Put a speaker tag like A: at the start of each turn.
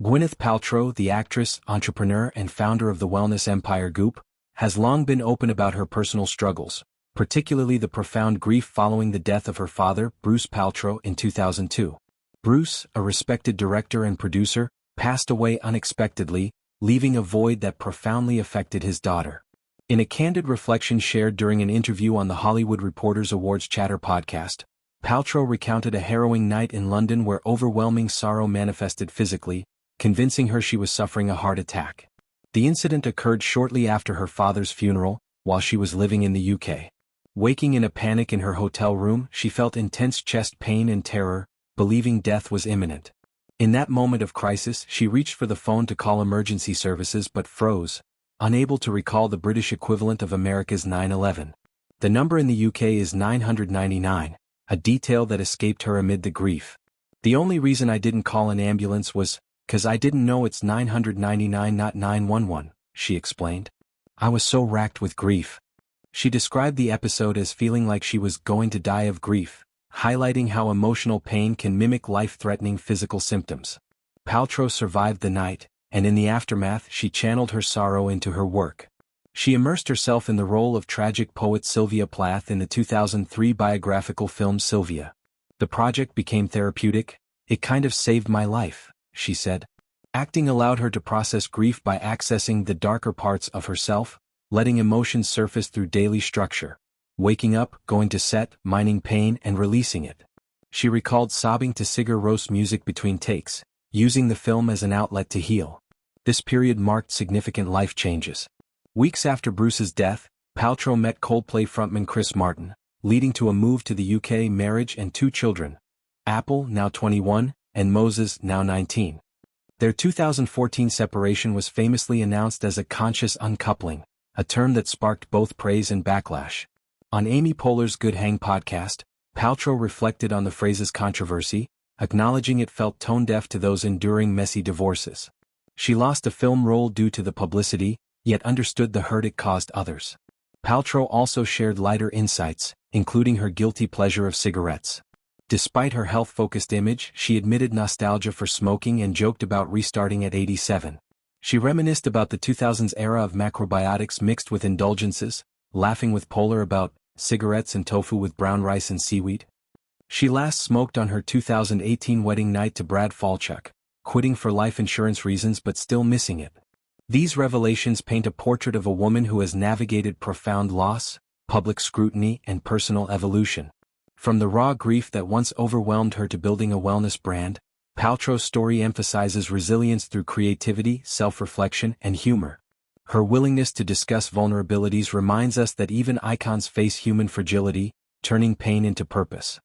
A: Gwyneth Paltrow, the actress, entrepreneur and founder of the wellness empire Goop, has long been open about her personal struggles, particularly the profound grief following the death of her father, Bruce Paltrow, in 2002. Bruce, a respected director and producer, passed away unexpectedly, leaving a void that profoundly affected his daughter. In a candid reflection shared during an interview on the Hollywood Reporters Awards Chatter podcast, Paltrow recounted a harrowing night in London where overwhelming sorrow manifested physically, convincing her she was suffering a heart attack. The incident occurred shortly after her father's funeral, while she was living in the UK. Waking in a panic in her hotel room, she felt intense chest pain and terror, believing death was imminent. In that moment of crisis, she reached for the phone to call emergency services but froze, unable to recall the British equivalent of America's 911. The number in the UK is 999, a detail that escaped her amid the grief. "The only reason I didn't call an ambulance was 'cause I didn't know it's 999 not 911, she explained. "I was so racked with grief." She described the episode as feeling like she was going to die of grief, highlighting how emotional pain can mimic life-threatening physical symptoms. Paltrow survived the night, and in the aftermath she channeled her sorrow into her work. She immersed herself in the role of tragic poet Sylvia Plath in the 2003 biographical film Sylvia. "The project became therapeutic. It kind of saved my life," she said. Acting allowed her to process grief by accessing the darker parts of herself, letting emotions surface through daily structure. Waking up, going to set, mining pain and releasing it. She recalled sobbing to Sigur Rós music between takes, using the film as an outlet to heal. This period marked significant life changes. Weeks after Bruce's death, Paltrow met Coldplay frontman Chris Martin, leading to a move to the UK, marriage and 2 children. Apple, now 21, and Moses, now 19. Their 2014 separation was famously announced as a conscious uncoupling, a term that sparked both praise and backlash. On Amy Poehler's Good Hang podcast, Paltrow reflected on the phrase's controversy, acknowledging it felt tone-deaf to those enduring messy divorces. She lost a film role due to the publicity, yet understood the hurt it caused others. Paltrow also shared lighter insights, including her guilty pleasure of cigarettes. Despite her health-focused image, she admitted nostalgia for smoking and joked about restarting at 87. She reminisced about the 2000s era of macrobiotics mixed with indulgences, laughing with Poehler about cigarettes and tofu with brown rice and seaweed. She last smoked on her 2018 wedding night to Brad Falchuk, quitting for life insurance reasons but still missing it. These revelations paint a portrait of a woman who has navigated profound loss, public scrutiny and personal evolution. From the raw grief that once overwhelmed her to building a wellness brand, Paltrow's story emphasizes resilience through creativity, self-reflection, and humor. Her willingness to discuss vulnerabilities reminds us that even icons face human fragility, turning pain into purpose.